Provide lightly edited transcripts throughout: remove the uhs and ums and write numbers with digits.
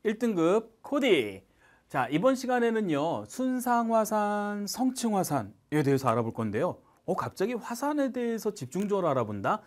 1등급 코디. 자, 이번 시간에는요, 순상화산, 성층화산에 대해서 알아볼 건데요. 갑자기 화산에 대해서 집중적으로 알아본다?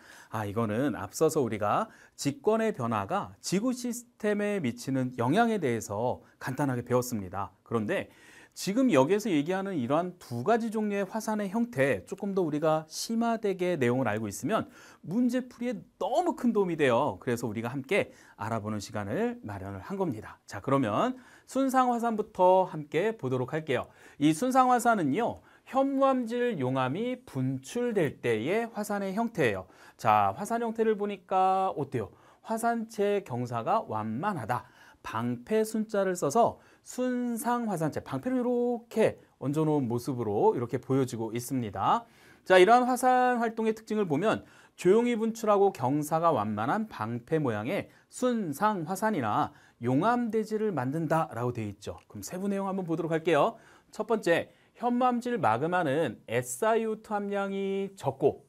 이거는 앞서서 우리가 직권의 변화가 지구 시스템에 미치는 영향에 대해서 간단하게 배웠습니다. 그런데 지금 여기에서 얘기하는 이러한 두 가지 종류의 화산의 형태, 조금 더 우리가 심화되게 내용을 알고 있으면 문제풀이에 너무 큰 도움이 돼요. 그래서 우리가 함께 알아보는 시간을 마련을 한 겁니다. 자, 그러면 순상화산부터 함께 보도록 할게요. 이 순상화산은요, 현무암질 용암이 분출될 때의 화산의 형태예요. 자, 화산 형태를 보니까 어때요? 화산체 경사가 완만하다. 방패 순자를 써서 순상화산체, 방패를 이렇게 얹어놓은 모습으로 이렇게 보여지고 있습니다. 자, 이러한 화산 활동의 특징을 보면 조용히 분출하고 경사가 완만한 방패 모양의 순상화산이나 용암대지를 만든다라고 되어 있죠. 그럼 세부 내용 한번 보도록 할게요. 첫 번째, 현무암질 마그마는 SiO2 함량이 적고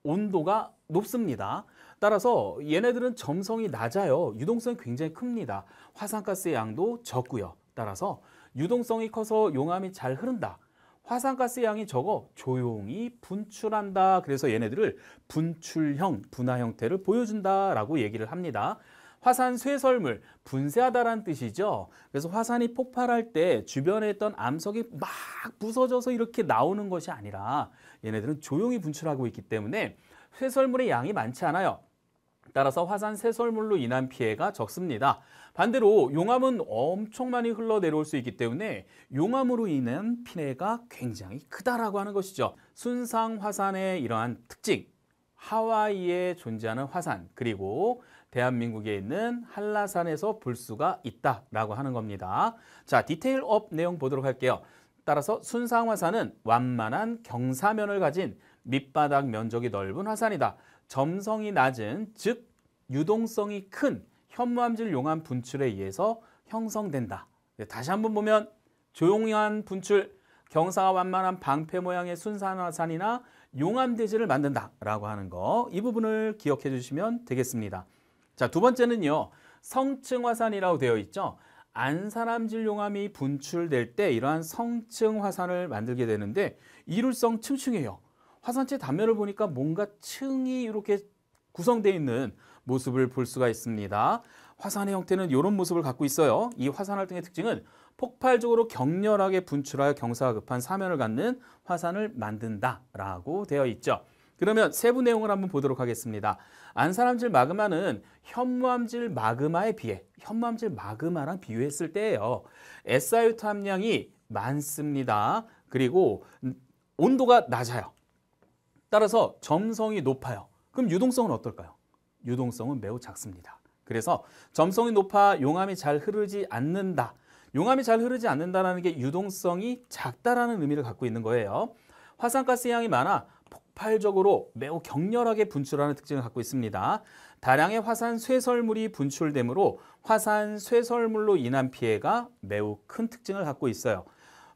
온도가 높습니다. 따라서 얘네들은 점성이 낮아요. 유동성이 굉장히 큽니다. 화산가스의 양도 적고요. 따라서 유동성이 커서 용암이 잘 흐른다. 화산가스의 양이 적어 조용히 분출한다. 그래서 얘네들을 분출형, 분화 형태를 보여준다라고 얘기를 합니다. 화산 쇠설물, 분쇄하다라는 뜻이죠. 그래서 화산이 폭발할 때 주변에 있던 암석이 막 부서져서 이렇게 나오는 것이 아니라 얘네들은 조용히 분출하고 있기 때문에 쇠설물의 양이 많지 않아요. 따라서 화산 쇠설물로 인한 피해가 적습니다. 반대로 용암은 엄청 많이 흘러내려올 수 있기 때문에 용암으로 인한 피해가 굉장히 크다라고 하는 것이죠. 순상화산의 이러한 특징, 하와이에 존재하는 화산, 그리고 대한민국에 있는 한라산에서 볼 수가 있다라고 하는 겁니다. 자, 디테일업 내용 보도록 할게요. 따라서 순상화산은 완만한 경사면을 가진 밑바닥 면적이 넓은 화산이다. 점성이 낮은, 즉 유동성이 큰 현무암질 용암 분출에 의해서 형성된다. 다시 한번 보면 조용한 분출, 경사가 완만한 방패 모양의 순상화산이나 용암대지를 만든다라고 하는 거, 이 부분을 기억해 주시면 되겠습니다. 자, 두 번째는요, 성층화산이라고 되어 있죠. 안산암질 용암이 분출될 때 이러한 성층화산을 만들게 되는데 이룰성 층층이에요. 화산체 단면을 보니까 뭔가 층이 이렇게 구성되어 있는 모습을 볼 수가 있습니다. 화산의 형태는 이런 모습을 갖고 있어요. 이 화산 활동의 특징은 폭발적으로 격렬하게 분출하여 경사가 급한 사면을 갖는 화산을 만든다라고 되어 있죠. 그러면 세부 내용을 한번 보도록 하겠습니다. 안산암질 마그마는 현무암질 마그마에 비해 현무암질 마그마랑 비교했을 때예요. SiO2 함량이 많습니다. 그리고 온도가 낮아요. 따라서 점성이 높아요. 그럼 유동성은 어떨까요? 유동성은 매우 작습니다. 그래서 점성이 높아 용암이 잘 흐르지 않는다. 용암이 잘 흐르지 않는다는 게 유동성이 작다라는 의미를 갖고 있는 거예요. 화산가스 양이 많아 폭발적으로 매우 격렬하게 분출하는 특징을 갖고 있습니다. 다량의 화산 쇠설물이 분출되므로 화산 쇠설물로 인한 피해가 매우 큰 특징을 갖고 있어요.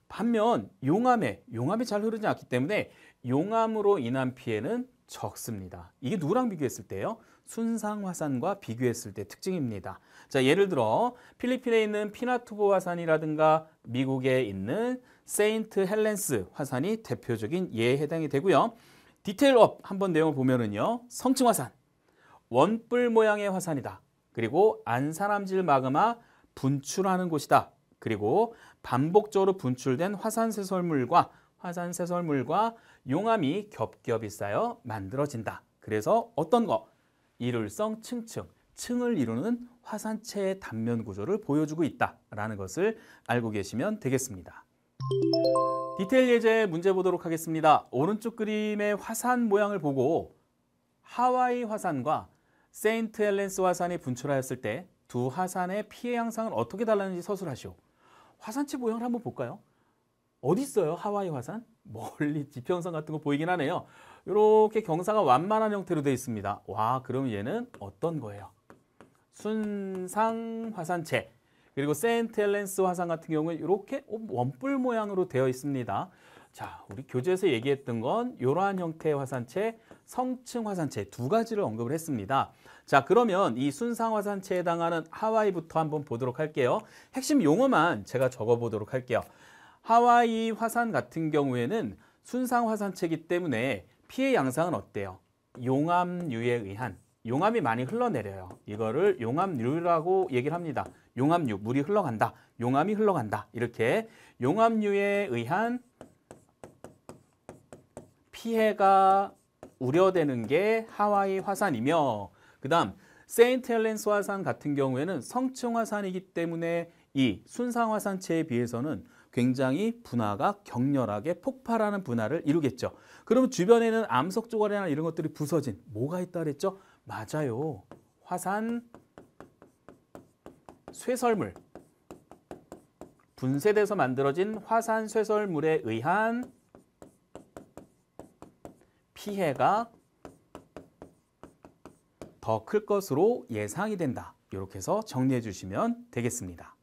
반면 용암이 잘 흐르지 않기 때문에 용암으로 인한 피해는 적습니다. 이게 누구랑 비교했을 때요? 순상화산과 비교했을 때 특징입니다. 자, 예를 들어 필리핀에 있는 피나투보 화산이라든가 미국에 있는 세인트 헬렌스 화산이 대표적인 예에 해당이 되고요. 디테일업 한번 내용을 보면은요, 성층화산, 원뿔 모양의 화산이다. 그리고 안산암질 마그마 분출하는 곳이다. 그리고 반복적으로 분출된 화산쇄설물과 용암이 겹겹이 쌓여 만들어진다. 그래서 어떤 거? 이룰성 층층, 층을 이루는 화산체의 단면 구조를 보여주고 있다라는 것을 알고 계시면 되겠습니다. 디테일 예제 문제 보도록 하겠습니다. 오른쪽 그림의 화산 모양을 보고 하와이 화산과 세인트 헬렌스 화산이 분출하였을 때 두 화산의 피해 양상은 어떻게 달랐는지 서술하시오. 화산체 모양을 한번 볼까요? 어디 있어요? 하와이 화산? 멀리 지평선 같은 거 보이긴 하네요. 이렇게 경사가 완만한 형태로 되어 있습니다. 와, 그럼 얘는 어떤 거예요? 순상 화산체. 그리고 세인트 헬렌스 화산 같은 경우는 이렇게 원뿔 모양으로 되어 있습니다. 자, 우리 교재에서 얘기했던 건 이러한 형태의 화산체, 성층 화산체 두 가지를 언급을 했습니다. 자, 그러면 이 순상 화산체에 해당하는 하와이부터 한번 보도록 할게요. 핵심 용어만 제가 적어 보도록 할게요. 하와이 화산 같은 경우에는 순상 화산체이기 때문에 피해 양상은 어때요? 용암류에 의한, 용암이 많이 흘러내려요. 이거를 용암류라고 얘기를 합니다. 용암류, 물이 흘러간다. 용암이 흘러간다. 이렇게 용암류에 의한 피해가 우려되는 게 하와이 화산이며, 그 다음 세인트 헬렌스 화산 같은 경우에는 성층 화산이기 때문에 이 순상 화산체에 비해서는 굉장히 분화가 격렬하게 폭발하는 분화를 이루겠죠. 그러면 주변에는 암석 조각이나 이런 것들이 부서진 뭐가 있다 그랬죠? 맞아요. 화산 쇠설물, 분쇄돼서 만들어진 화산 쇠설물에 의한 피해가 더 클 것으로 예상이 된다. 이렇게 해서 정리해 주시면 되겠습니다.